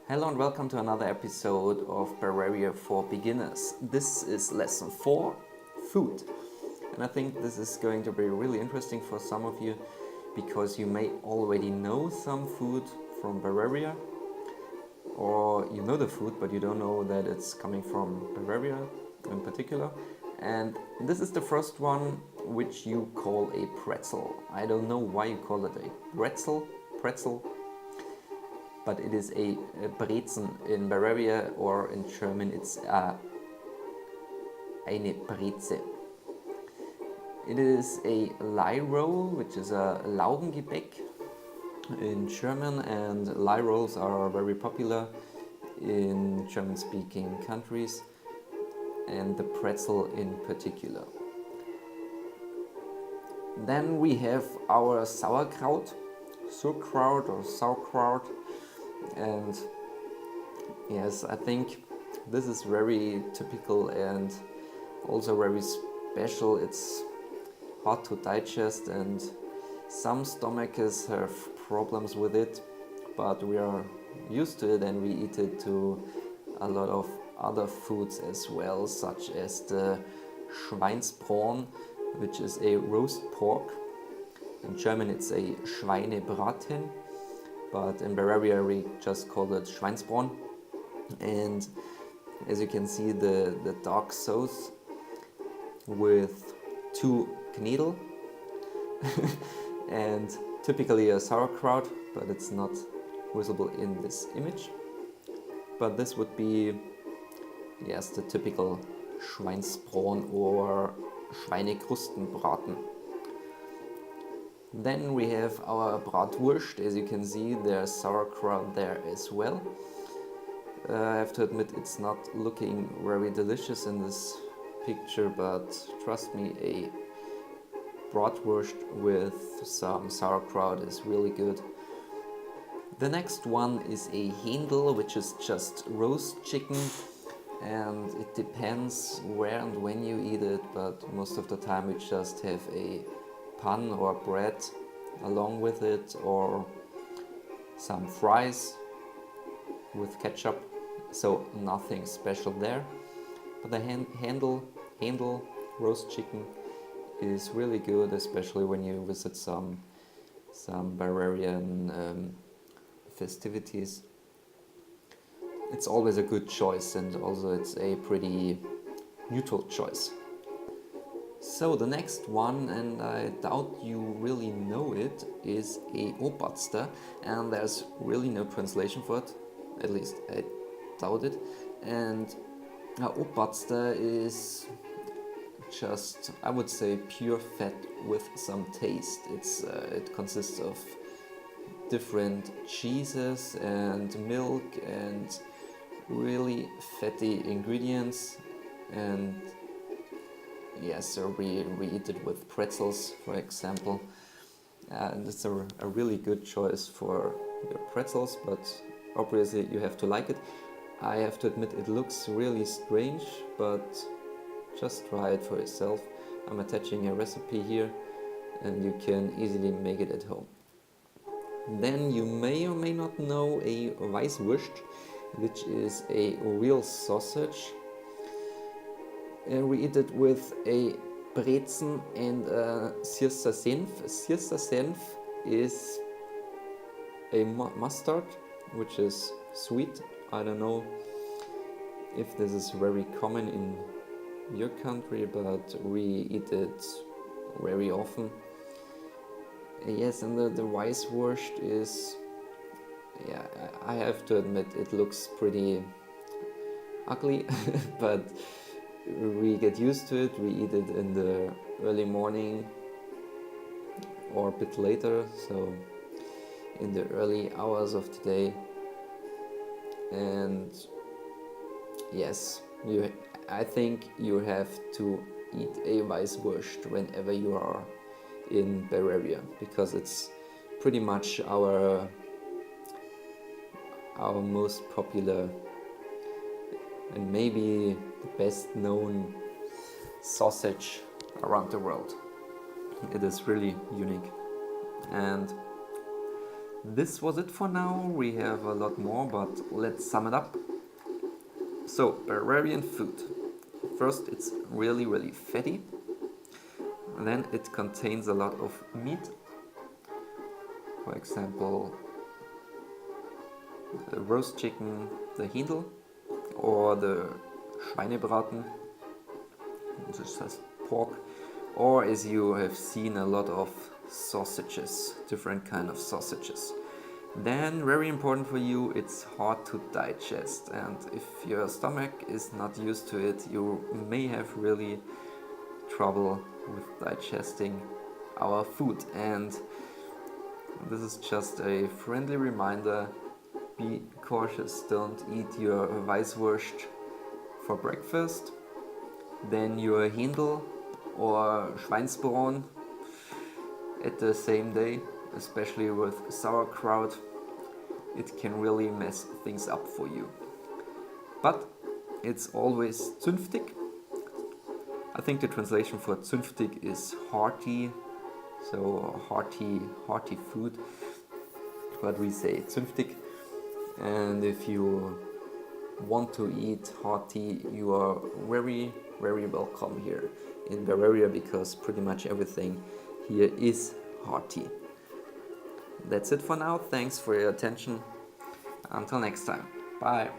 Hello and welcome to another episode of Bavaria for Beginners. This is lesson 4, food. And I think this is going to be really interesting for some of you because you may already know some food from Bavaria, or you know the food but you don't know that it's coming from Bavaria in particular. And this is the first one, which you call a Bretzel. I don't know why you call it a Bretzel, but it is a Brezen in Bavaria, or in German it's eine Breze. It is a lye roll, which is a Laugengebäck in German, and lye rolls are very popular in German-speaking countries, and the pretzel in particular. Then we have our Sauerkraut, and yes, I think this is very typical and also very special. It's hard to digest and some stomachs have problems with it, but we are used to it and we eat it to a lot of other foods as well, such as the Schweinsbraten, which is a roast pork. In German it's a Schweinebraten, but in Bavaria we just call it Schweinsbraten. And as you can see, the dark sauce with 2 Knädel and typically a sauerkraut, but it's not visible in this image. But this would be, yes, the typical Schweinsbraten or Schweinekrustenbraten. Then we have our Bratwurst. As you can see, there's sauerkraut there as well. I have to admit it's not looking very delicious in this picture, but trust me, a Bratwurst with some sauerkraut is really good. The next one is a Händel, which is just roast chicken, and it depends where and when you eat it, but most of the time we just have a pan or bread along with it, or some fries with ketchup, so nothing special there. But the Händel roast chicken is really good, especially when you visit some Bavarian festivities. It's always a good choice, and also it's a pretty neutral choice. So the next one, and I doubt you really know it, is a Opatster, and there's really no translation for it, at least I doubt it. And Opatster is just, I would say, pure fat with some taste. It consists of different cheeses and milk and really fatty ingredients, and yes, so we eat it with pretzels, for example, and it's a really good choice for your pretzels, but obviously you have to like it. I have to admit it looks really strange, but just try it for yourself. I'm attaching a recipe here and you can easily make it at home. Then you may or may not know a Weißwurst, which is a real sausage. And we eat it with a Brezen and a Sirsa Senf. Sirsa Senf is a mustard, which is sweet. I don't know if this is very common in your country, but we eat it very often. Yes, and the Weißwurst is, yeah, I have to admit it looks pretty ugly, but we get used to it. We eat it in the early morning or a bit later, so in the early hours of the day. And yes, I think you have to eat a Weißwurst whenever you are in Bavaria, because it's pretty much our most popular and maybe the best known sausage around the world. It is really unique. And This was it for now. We have a lot more, but let's sum it up. So, Bavarian food. First, it's really fatty. Then it contains a lot of meat. For example, the roast chicken, the Händel, or the Schweinebraten, which has pork, or as you have seen, a lot of sausages, different kind of sausages. Then, very important for you, it's hard to digest, and if your stomach is not used to it, you may have really trouble with digesting our food. And this is just a friendly reminder: be cautious, don't eat your Weißwurst for breakfast, then your Händel or Schweinsbraten at the same day, especially with sauerkraut. It can really mess things up for you. But it's always zünftig. I think the translation for zünftig is hearty, so hearty food. But we say zünftig. And if you want to eat hearty, you are very welcome here in Bavaria, because pretty much everything here is hearty. That's it for now. Thanks for your attention. Until next time. Bye.